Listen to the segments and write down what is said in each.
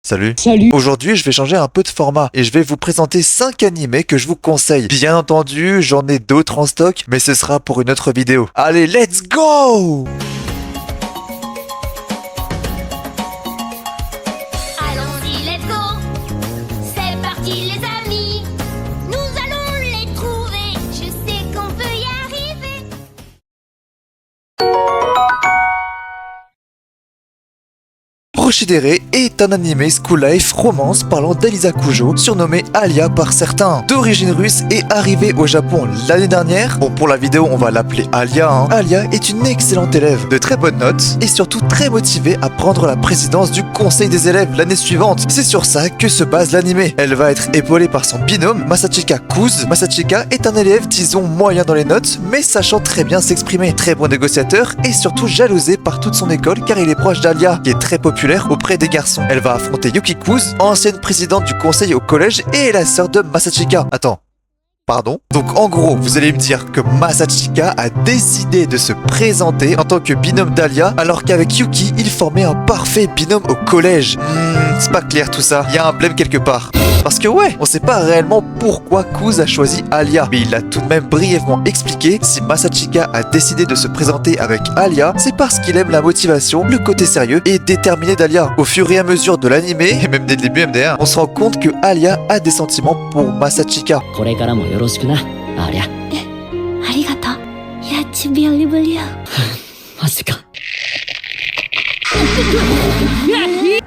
Salut. Salut. Aujourd'hui, je vais changer un peu de format et je vais vous présenter 5 animés que je vous conseille. Bien entendu, j'en ai d'autres en stock, mais ce sera pour une autre vidéo. Allez, let's go! Allons-y, let's go. C'est parti les amis. Nous allons les trouver. Je sais qu'on peut y arriver. Prochidere est un animé school life romance parlant d'Elisa Kujo, surnommée Alia par certains. D'origine russe et arrivée au Japon l'année dernière. Bon, pour la vidéo, on va l'appeler Alia. Alia est une excellente élève, de très bonnes notes et surtout très motivée à prendre la présidence du conseil des élèves l'année suivante. C'est sur ça que se base l'animé. Elle va être épaulée par son binôme Masachika Kuz. Masachika est un élève, disons, moyen dans les notes, mais sachant très bien s'exprimer. Très bon négociateur et surtout jalousé par toute son école car il est proche d'Alia, qui est très populaire auprès des garçons. Elle va affronter Yuki Kuz, ancienne présidente du conseil au collège et la sœur de Masachika. Attends. Pardon? Donc en gros, vous allez me dire que Masachika a décidé de se présenter en tant que binôme d'Alia, alors qu'avec Yuki, il formait un parfait binôme au collège. C'est pas clair tout ça, il y a un blême quelque part. Parce que ouais, on sait pas réellement pourquoi Kuz a choisi Alia, mais il a tout de même brièvement expliqué. Si Masachika a décidé de se présenter avec Alia, c'est parce qu'il aime la motivation, le côté sérieux et déterminé d'Alia. Au fur et à mesure de l'animé, et même dès le début MDR, on se rend compte que Alia a des sentiments pour Masachika. これからもよろしくな、ありゃ。ありがとう。やっちびよりぶりよ。マジか。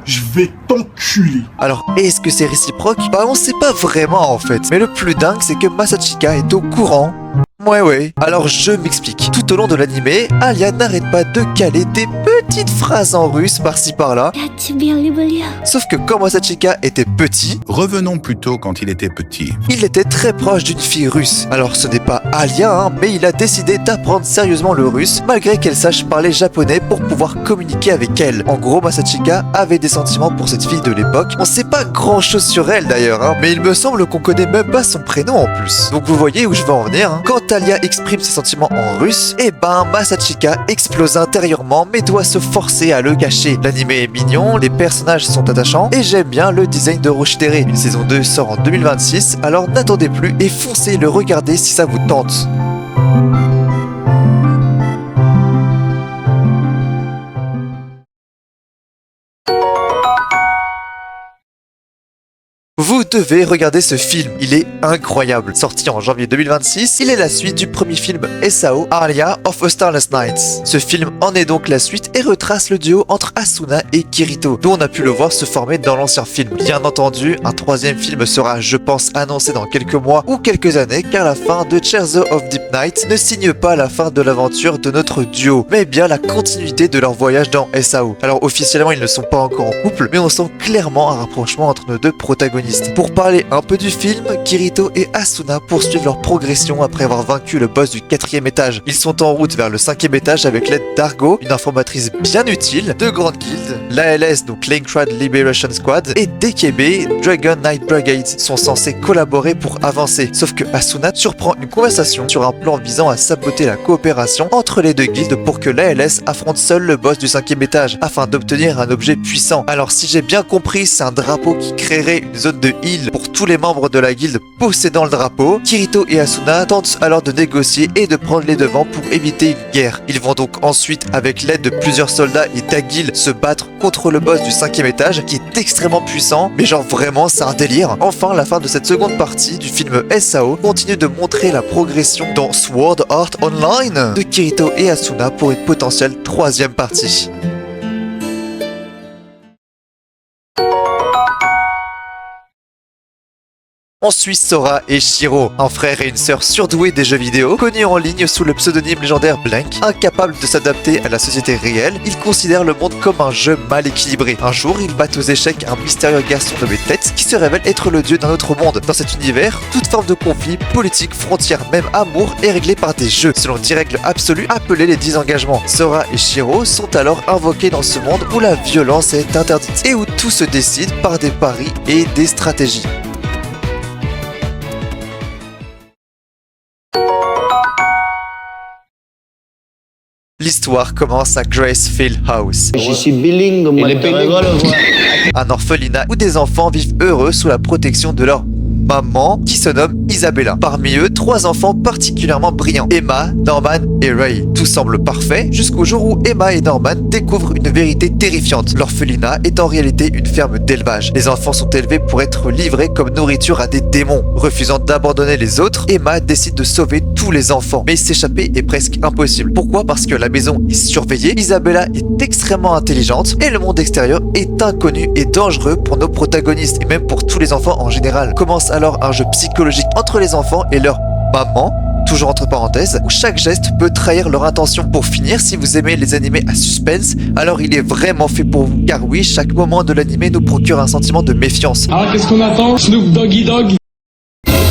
Je vais t'enculer. Alors, est-ce que c'est réciproque? Bah, on sait pas vraiment en fait. Mais le plus dingue, c'est que Masachika est au courant. Ouais. Alors, je m'explique. Tout au long de l'animé, Alia n'arrête pas de caler des petites phrases en russe par-ci par-là. やっちびよりぶりよ。 Sauf que quand Masachika était petit, Revenons plutôt quand il était petit. il était très proche d'une fille russe. Alors, ce n'est pas Alia, mais il a décidé d'apprendre sérieusement le russe, malgré qu'elle sache parler japonais pour pouvoir communiquer avec elle. En gros, Masachika avait des sentiments pour cette fille de l'époque. On sait pas grand-chose sur elle d'ailleurs, mais il me semble qu'on connaît même pas son prénom en plus. Donc vous voyez où je veux en venir. Quand Alia exprime ses sentiments en russe, et ben Masachika explose intérieurement mais doit se forcer à le cacher. L'animé est mignon, les personnages sont attachants et j'aime bien le design de Roshidere. Une saison 2 sort en 2026, alors n'attendez plus et foncez le regarder si ça vous tente. Vous devez regarder ce film, il est incroyable. Sorti en janvier 2026, il est la suite du premier film SAO, Alia of a Starless Night. Ce film en est donc la suite et retrace le duo entre Asuna et Kirito, dont on a pu le voir se former dans l'ancien film. Bien entendu, un troisième film sera, je pense, annoncé dans quelques mois ou quelques années, car la fin de Cherzo of Deep Night ne signe pas la fin de l'aventure de notre duo, mais bien la continuité de leur voyage dans SAO. Alors officiellement, ils ne sont pas encore en couple, mais on sent clairement un rapprochement entre nos deux protagonistes. Pour parler un peu du film, Kirito et Asuna poursuivent leur progression après avoir vaincu le boss du 4e étage. Ils sont en route vers le 5e étage avec l'aide d'Argo, une informatrice bien utile, de grandes guildes, l'ALS, donc Lankrad Liberation Squad, et DKB, Dragon Knight Brigade, sont censés collaborer pour avancer. Sauf que Asuna surprend une conversation sur un plan visant à saboter la coopération entre les deux guildes pour que l'ALS affronte seul le boss du 5e étage, afin d'obtenir un objet puissant. Alors si j'ai bien compris, c'est un drapeau qui créerait une zone de heal pour tous les membres de la guilde possédant le drapeau. Kirito et Asuna tentent alors de négocier et de prendre les devants pour éviter une guerre. Ils vont donc ensuite, avec l'aide de plusieurs soldats et d'Agil, se battre contre le boss du 5e étage qui est extrêmement puissant, mais genre vraiment c'est un délire. Enfin, la fin de cette seconde partie du film SAO continue de montrer la progression dans Sword Art Online de Kirito et Asuna pour une potentielle troisième partie. On suit Sora et Shiro, un frère et une sœur surdoués des jeux vidéo, connus en ligne sous le pseudonyme légendaire Blank. Incapables de s'adapter à la société réelle, ils considèrent le monde comme un jeu mal équilibré. Un jour, ils battent aux échecs un mystérieux garçon nommé Tête qui se révèle être le dieu d'un autre monde. Dans cet univers, toute forme de conflit, politique, frontière, même amour est réglée par des jeux, selon 10 règles absolues appelées les 10 engagements. Sora et Shiro sont alors invoqués dans ce monde où la violence est interdite et où tout se décide par des paris et des stratégies. L'histoire commence à Gracefield House, Je suis bilingue, moi. un orphelinat où des enfants vivent heureux sous la protection de leur maman qui se nomme Isabella. Parmi eux, 3 enfants particulièrement brillants, Emma, Norman et Ray. Tout semble parfait jusqu'au jour où Emma et Norman découvrent une vérité terrifiante. L'orphelinat est en réalité une ferme d'élevage. Les enfants sont élevés pour être livrés comme nourriture à des démons. Refusant d'abandonner les autres, Emma décide de sauver tous les enfants. Mais s'échapper est presque impossible. Pourquoi? Parce que la maison est surveillée, Isabella est extrêmement intelligente et le monde extérieur est inconnu et dangereux pour nos protagonistes et même pour tous les enfants en général. Commence alors un jeu psychologique entre les enfants et leur maman, toujours entre parenthèses, où chaque geste peut trahir leur intention. Pour finir, si vous aimez les animés à suspense, alors il est vraiment fait pour vous, car oui, chaque moment de l'animé nous procure un sentiment de méfiance. Alors qu'est-ce qu'on attend? Snoop Doggy Dogg.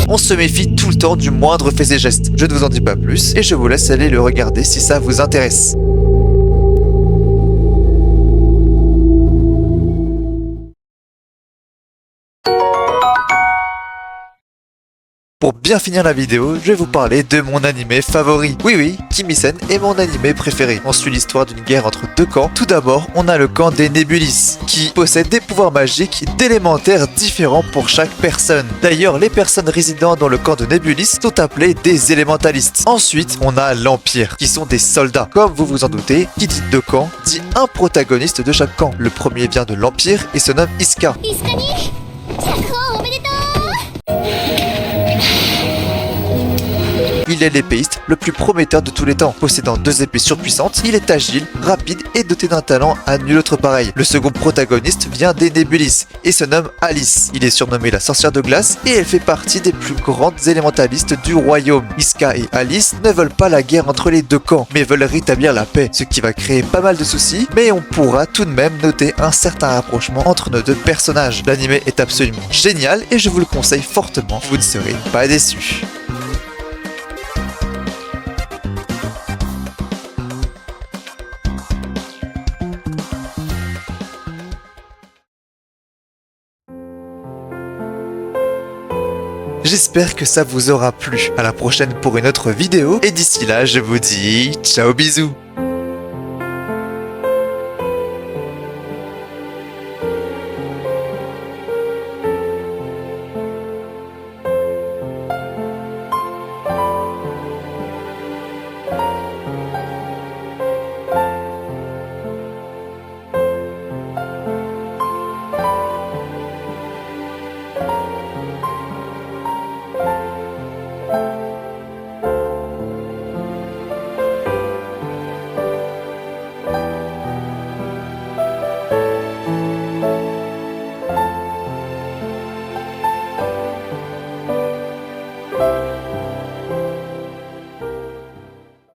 On se méfie tout le temps du moindre fait et geste. Je ne vous en dis pas plus et je vous laisse aller le regarder si ça vous intéresse. Pour bien finir la vidéo, je vais vous parler de mon animé favori. Oui, Kimi-sen est mon animé préféré. On suit l'histoire d'une guerre entre 2 camps. Tout d'abord, on a le camp des Nebulis, qui possède des pouvoirs magiques d'élémentaires différents pour chaque personne. D'ailleurs, les personnes résidant dans le camp de Nebulis sont appelées des élémentalistes. Ensuite, on a l'Empire, qui sont des soldats. Comme vous vous en doutez, qui dit 2 camps, dit un protagoniste de chaque camp. Le premier vient de l'Empire et se nomme Iska. Il est l'épéiste le plus prometteur de tous les temps. Possédant 2 épées surpuissantes, il est agile, rapide et doté d'un talent à nul autre pareil. Le second protagoniste vient des Nebulis et se nomme Alice. Il est surnommé la sorcière de glace et elle fait partie des plus grandes élémentalistes du royaume. Iska et Alice ne veulent pas la guerre entre les 2 camps, mais veulent rétablir la paix, ce qui va créer pas mal de soucis, mais on pourra tout de même noter un certain rapprochement entre nos 2 personnages. L'animé est absolument génial et je vous le conseille fortement, vous ne serez pas déçus. J'espère que ça vous aura plu. À la prochaine pour une autre vidéo. Et d'ici là, je vous dis ciao bisous.